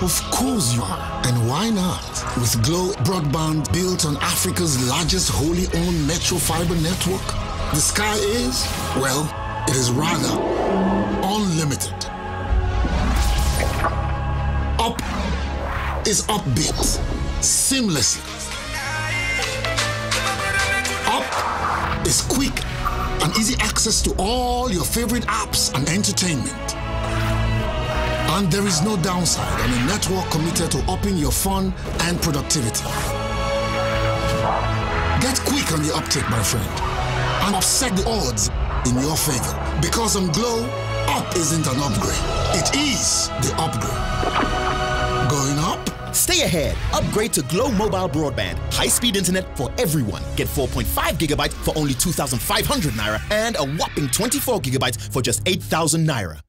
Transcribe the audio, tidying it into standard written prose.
Of course you are. And why not? With Glow Broadband built on Africa's largest wholly owned metro fiber network, the sky is, well, it is rather unlimited. Up is upbeat, seamlessly. Up is quick and easy access to all your favorite apps and entertainment. And there is no downside on a network committed to upping your fun and productivity. Get quick on the uptake, my friend, and upset the odds in your favor. Because on Glow, up isn't an upgrade. It is the upgrade. Going up? Stay ahead. Upgrade to Glow Mobile Broadband. High-speed internet for everyone. Get 4.5 gigabytes for only 2,500 naira and a whopping 24 gigabytes for just 8,000 naira.